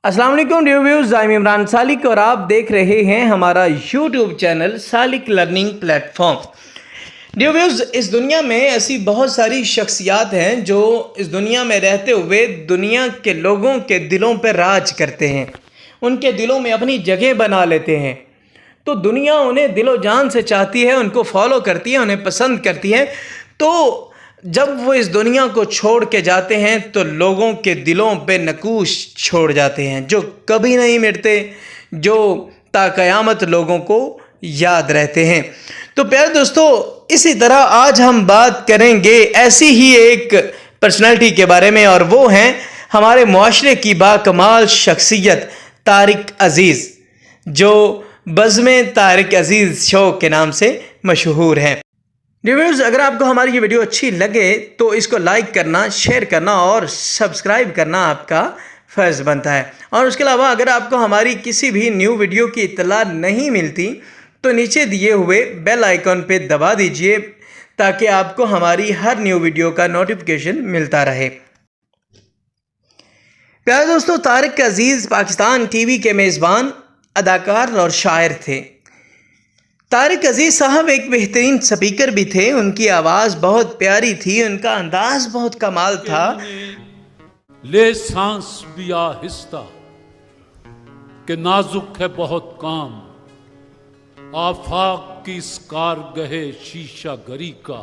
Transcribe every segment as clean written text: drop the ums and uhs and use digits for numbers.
अस्सलाम वालेकुम dear viewers, I am Imran Salik और आप देख रहे हैं हमारा YouTube channel Salik learning platform. Dear viewers, इस दुनिया में ऐसी बहुत सारी शख्सियात हैं जो इस दुनिया में रहते हुए दुनिया के लोगों के दिलों पर राज करते हैं, उनके दिलों में अपनी जगह बना लेते हैं। तो दुनिया उन्हें दिलो जान से चाहती है, उनको फॉलो करती है, उन्हें पसंद करती है। तो जब वो इस दुनिया को छोड़ के जाते हैं तो लोगों के दिलों पे नकूश छोड़ जाते हैं जो कभी नहीं मिटते, जो ताक़यामत लोगों को याद रहते हैं। तो प्यारे दोस्तों, इसी तरह आज हम बात करेंगे ऐसी ही एक पर्सनालिटी के बारे में, और वो हैं हमारे मुआशरे की बाकमाल शख्सियत तारिक अज़ीज़, जो बज़्म तारिक अज़ीज़ शो के नाम से मशहूर हैं। व्यूअर्स, अगर आपको हमारी ये वीडियो अच्छी लगे तो इसको लाइक करना, शेयर करना और सब्सक्राइब करना आपका फ़र्ज़ बनता है। और उसके अलावा अगर आपको हमारी किसी भी न्यू वीडियो की इत्तला नहीं मिलती तो नीचे दिए हुए बेल आइकन पे दबा दीजिए ताकि आपको हमारी हर न्यू वीडियो का नोटिफिकेशन मिलता रहे। प्यारे दोस्तों, तारिक अज़ीज़ पाकिस्तान टीवी के मेज़बान, अदाकार और शायर थे। तारिक अज़ीज़ साहब एक बेहतरीन स्पीकर भी थे, उनकी आवाज़ बहुत प्यारी थी, उनका अंदाज बहुत कमाल था। ले सांस भी आहिस्ता कि नाजुक है बहुत काम, आफाक की इस कारगहे शीशा गरी का,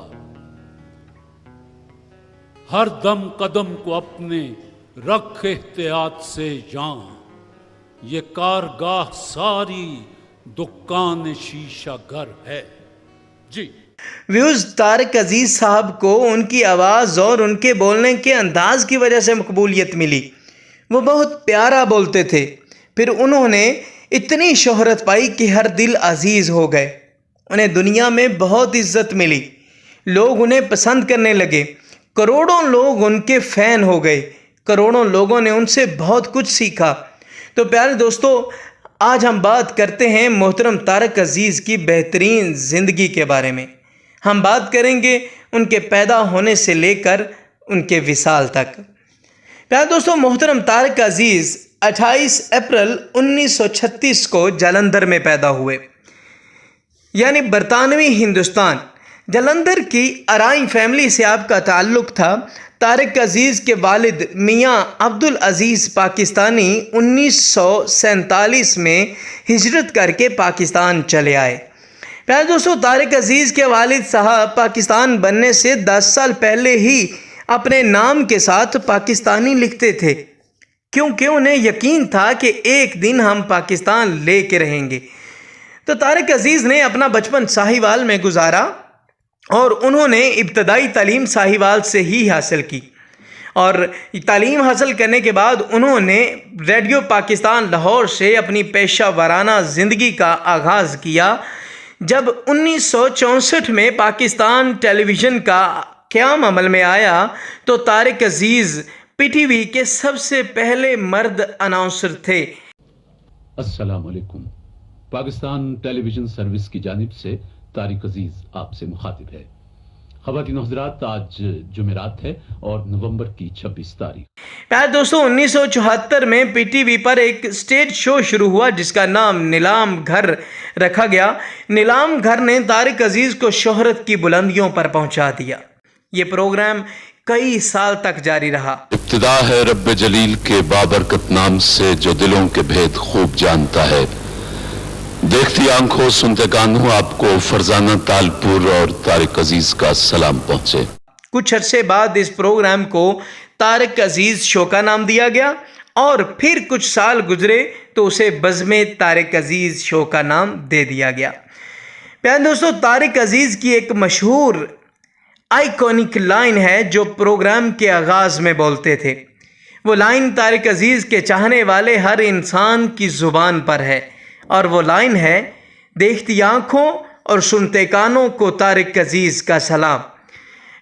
हर दम कदम को अपने रख एहतियात से जान, ये कारगाह सारी दुकान शीशा घर है जी। व्यूज़, तारिक अज़ीज़ साहब को उनकी आवाज़ और उनके बोलने के अंदाज की वजह से मकबूलियत मिली। वो बहुत प्यारा बोलते थे, फिर उन्होंने इतनी शोहरत पाई कि हर दिल अजीज़ हो गए, उन्हें दुनिया में बहुत इज्जत मिली, लोग उन्हें पसंद करने लगे, करोड़ों लोग उनके फ़ैन हो गए, करोड़ों लोगों ने उनसे बहुत कुछ सीखा। तो प्यारे दोस्तों, आज हम बात करते हैं मोहतरम तारिक अज़ीज़ की बेहतरीन ज़िंदगी के बारे में। हम बात करेंगे उनके पैदा होने से लेकर उनके विसाल तक। प्यारे दोस्तों, मोहतरम तारिक अज़ीज़ 28 अप्रैल 1936 को जालंधर में पैदा हुए, यानी बरतानवी हिंदुस्तान। जालंधर की अराई फैमिली से आपका ताल्लुक़ था। तारिक अज़ीज़ के वालिद मियाँ अब्दुल अज़ीज़ पाकिस्तानी 1947 में हिजरत करके पाकिस्तान चले आए। प्यारे दोस्तों, तारिक अज़ीज़ के वालिद साहब पाकिस्तान बनने से 10 साल पहले ही अपने नाम के साथ पाकिस्तानी लिखते थे, क्योंकि उन्हें यकीन था कि एक दिन हम पाकिस्तान ले के रहेंगे। तो तारिक अज़ीज़ ने अपना बचपन साहिवाल में गुजारा और उन्होंने इब्तदाई तालीम साहिवाल से ही हासिल की, और तालीम हासिल करने के बाद उन्होंने रेडियो पाकिस्तान लाहौर से अपनी पेशा वाराना ज़िंदगी का आगाज़ किया। जब 1964 में पाकिस्तान टेलीविज़न का क़याम अमल में आया तो तारिक अज़ीज़ PTV के सबसे पहले मर्द अनाउंसर थे। अस्सलाम वालेकुम। पाकिस्तान टेलीविज़न सर्विस की जानिब से तारिक अज़ीज़ आपसे मुखातिब है। ख़वातीन हज़रात, आज जुमेरात है और नवंबर की 26 तारीख। प्यारे दोस्तों, 1974 में PTV पर एक स्टेज शो शुरू हुआ जिसका नाम नीलाम घर रखा गया। नीलाम घर ने तारिक अज़ीज़ को शोहरत की बुलंदियों पर पहुंचा दिया। ये प्रोग्राम कई साल तक जारी रहा। इब्तिदा है रब्बे जलील के बाबरकत नाम से जो दिलों के भेद खूब जानता है। देखती आंखों सुनते कानों आपको फरजाना तालपुर और तारिक अज़ीज़ का सलाम पहुंचे। कुछ अरसे बाद इस प्रोग्राम को तारिक अज़ीज़ शो का नाम दिया गया और फिर कुछ साल गुजरे तो उसे बज़्म तारिक अज़ीज़ शो का नाम दे दिया गया। प्यारे दोस्तों, तारिक अज़ीज़ की एक मशहूर आइकॉनिक लाइन है जो प्रोग्राम के आगाज़ में बोलते थे। वो लाइन तारिक अज़ीज़ के चाहने वाले हर इंसान की ज़ुबान पर है, और वो लाइन है, देखती आँखों और सुनते कानों को तारिक अज़ीज़ का सलाम।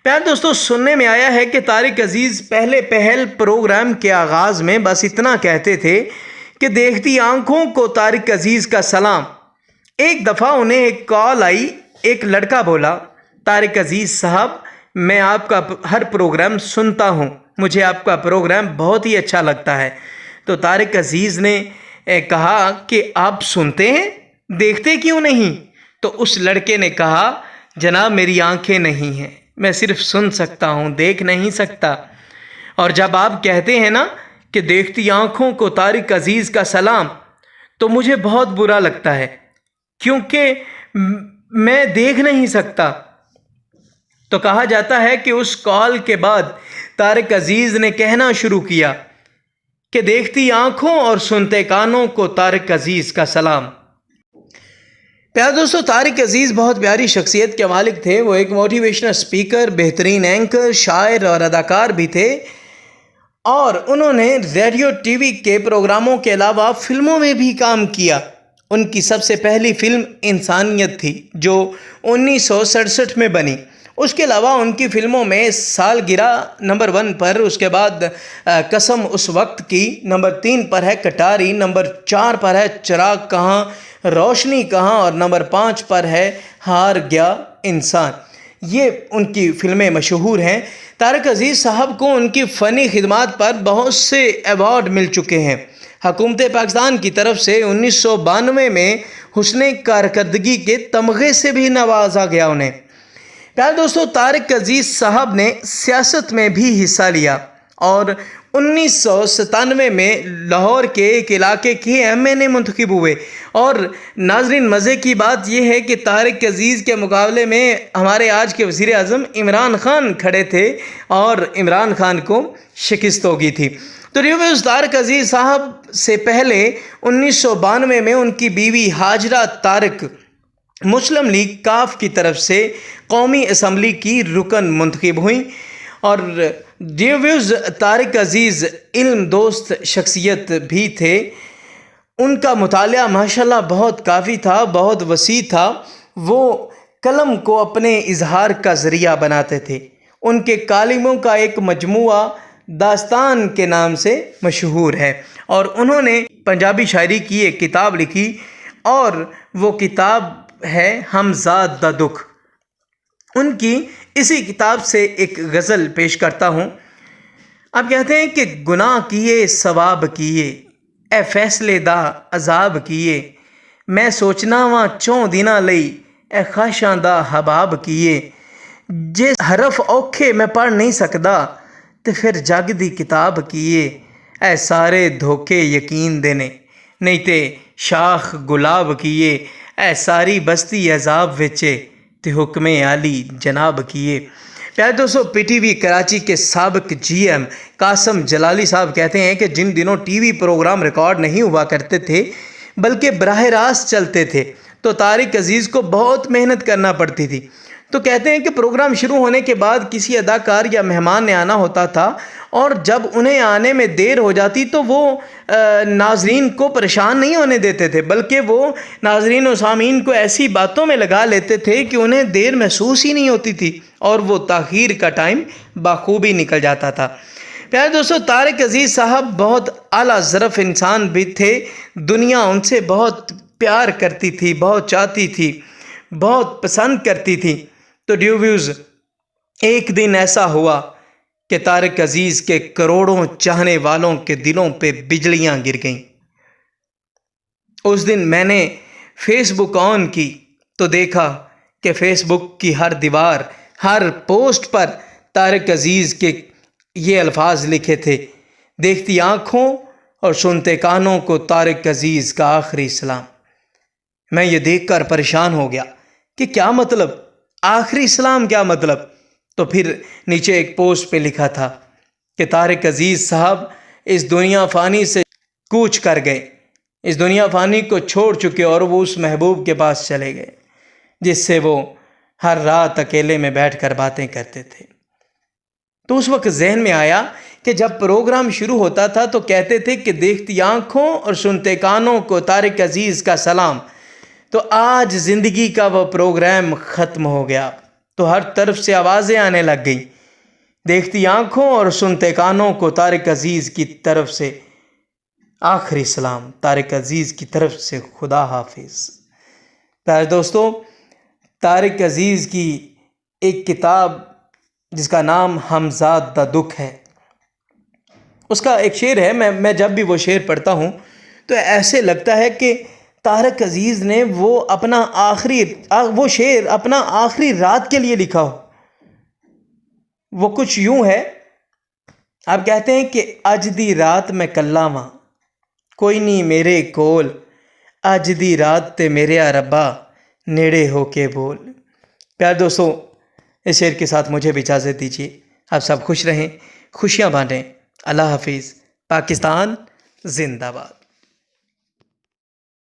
प्यारे दोस्तों, सुनने में आया है कि तारिक अज़ीज़ पहल प्रोग्राम के आगाज़ में बस इतना कहते थे कि देखती आँखों को तारिक अज़ीज़ का सलाम। एक दफ़ा उन्हें एक कॉल आई, एक लड़का बोला, तारिक अज़ीज़ साहब, मैं आपका हर प्रोग्राम सुनता हूँ, मुझे आपका प्रोग्राम बहुत ही अच्छा लगता है। تو طارق عزیز نے کہا کہ آپ سنتے ہیں، دیکھتے کیوں نہیں؟ تو اس لڑکے نے کہا جناب میری آنکھیں نہیں ہیں، میں صرف سن سکتا ہوں، دیکھ نہیں سکتا۔ اور جب آپ کہتے ہیں نا کہ دیکھتی آنکھوں کو طارق عزیز کا سلام، تو مجھے بہت برا لگتا ہے کیونکہ میں دیکھ نہیں سکتا۔ تو کہا جاتا ہے کہ اس کال کے بعد طارق عزیز نے کہنا شروع کیا کہ دیکھتی آنکھوں اور سنتے کانوں کو طارق عزیز کا سلام۔ پیارے دوستو، طارق عزیز بہت پیاری شخصیت کے مالک تھے۔ وہ ایک موٹیویشنل اسپیکر، بہترین اینکر، شاعر اور اداکار بھی تھے، اور انہوں نے ریڈیو ٹی وی کے پروگراموں کے علاوہ فلموں میں بھی کام کیا۔ ان کی سب سے پہلی فلم انسانیت تھی جو 1967 میں بنی۔ اس کے علاوہ ان کی فلموں میں سالگرہ نمبر 1 پر، اس کے بعد قسم اس وقت کی، نمبر 3 پر ہے کٹاری، نمبر 4 پر ہے چراغ کہاں روشنی کہاں، اور نمبر 5 پر ہے ہار گیا انسان۔ یہ ان کی فلمیں مشہور ہیں۔ طارق عزیز صاحب کو ان کی فنی خدمات پر بہت سے ایوارڈ مل چکے ہیں۔ حکومت پاکستان کی طرف سے 1992 میں حسن کارکردگی کے تمغے سے بھی نوازا گیا انہیں۔ پیارے دوستو، طارق عزیز صاحب نے سیاست میں بھی حصہ لیا اور 1997 میں لاہور کے ایک علاقے کے MNA منتخب ہوئے۔ اور ناظرین، مزے کی بات یہ ہے کہ طارق عزیز کے مقابلے میں ہمارے آج کے وزیر اعظم عمران خان کھڑے تھے اور عمران خان کو شکست ہو گئی تھی۔ تو ریویوز، طارق عزیز صاحب سے پہلے 1992 میں ان کی بیوی ہاجرہ طارق مسلم لیگ کاف کی طرف سے قومی اسمبلی کی رکن منتخب ہوئیں۔ اور ریویوز، طارق عزیز علم دوست شخصیت بھی تھے۔ ان کا مطالعہ ماشاءاللہ بہت کافی تھا، بہت وسیع تھا۔ وہ قلم کو اپنے اظہار کا ذریعہ بناتے تھے۔ ان کے کالموں کا ایک مجموعہ داستان کے نام سے مشہور ہے، اور انہوں نے پنجابی شاعری کی ایک کتاب لکھی، اور وہ کتاب ہے ہمزاد دا دکھ۔ ان کی اسی کتاب سے ایک غزل پیش کرتا ہوں۔ آپ کہتے ہیں کہ گناہ کیے ثواب کیے، اے فیصلے دا عذاب کیے، میں سوچنا وا چوں دناں لئی، اے خواہشاں دا حباب کیے، جے حرف اوکھے میں پڑھ نہیں سکدا تے پھر جگ دی کتاب کیے، اے سارے دھوکے یقین دینے نہیں تے شاخ گلاب کیے، اے ساری بستی عذاب وچے تے حکم عالی جناب کیے۔ پیارے دوستو، پی ٹی وی کراچی کے سابق GM قاسم جلالی صاحب کہتے ہیں کہ جن دنوں ٹی وی پروگرام ریکارڈ نہیں ہوا کرتے تھے بلکہ براہ راست چلتے تھے، تو طارق عزیز کو بہت محنت کرنا پڑتی تھی۔ تو کہتے ہیں کہ پروگرام شروع ہونے کے بعد کسی اداکار یا مہمان نے آنا ہوتا تھا، اور جب انہیں آنے میں دیر ہو جاتی تو وہ ناظرین کو پریشان نہیں ہونے دیتے تھے، بلکہ وہ ناظرین و سامعین کو ایسی باتوں میں لگا لیتے تھے کہ انہیں دیر محسوس ہی نہیں ہوتی تھی، اور وہ تاخیر کا ٹائم بخوبی نکل جاتا تھا۔ پیارے دوستو، طارق عزیز صاحب بہت اعلیٰ ظرف انسان بھی تھے۔ دنیا ان سے بہت پیار کرتی تھی، بہت چاہتی تھی، بہت پسند کرتی تھی۔ تو ڈیویوز، ایک دن ایسا ہوا کہ طارق عزیز کے کروڑوں چاہنے والوں کے دلوں پہ بجلیاں گر گئیں۔ اس دن میں نے فیس بک آن کی تو دیکھا کہ فیس بک کی ہر دیوار، ہر پوسٹ پر طارق عزیز کے یہ الفاظ لکھے تھے: دیکھتی آنکھوں اور سنتے کانوں کو طارق عزیز کا آخری سلام۔ میں یہ دیکھ کر پریشان ہو گیا کہ کیا مطلب، آخری سلام کیا مطلب؟ تو پھر نیچے ایک پوسٹ پہ لکھا تھا کہ طارق عزیز صاحب اس دنیا فانی سے کوچ کر گئے، اس دنیا فانی کو چھوڑ چکے، اور وہ اس محبوب کے پاس چلے گئے جس سے وہ ہر رات اکیلے میں بیٹھ کر باتیں کرتے تھے۔ تو اس وقت ذہن میں آیا کہ جب پروگرام شروع ہوتا تھا تو کہتے تھے کہ دیکھتی آنکھوں اور سنتے کانوں کو طارق عزیز کا سلام، تو آج زندگی کا وہ پروگرام ختم ہو گیا، تو ہر طرف سے آوازیں آنے لگ گئیں: دیکھتی آنکھوں اور سنتے کانوں کو طارق عزیز کی طرف سے آخری سلام، طارق عزیز کی طرف سے خدا حافظ۔ پیارے دوستو، طارق عزیز کی ایک کتاب جس کا نام ہمزاد دا دکھ ہے، اس کا ایک شعر ہے، میں جب بھی وہ شعر پڑھتا ہوں تو ایسے لگتا ہے کہ طارق عزیز نے وہ شعر اپنا آخری رات کے لیے لکھا ہو۔ وہ کچھ یوں ہے، آپ کہتے ہیں کہ اج دی رات میں کلا واں، کوئی نہیں میرے کول، اج دی رات تے میرے ربا نیڑے ہو کے بول۔ پیار دوستو، اس شعر کے ساتھ مجھے بھی اجازت دیجیے۔ آپ سب خوش رہیں، خوشیاں بانٹیں۔ اللہ حافظ۔ پاکستان زندہ باد۔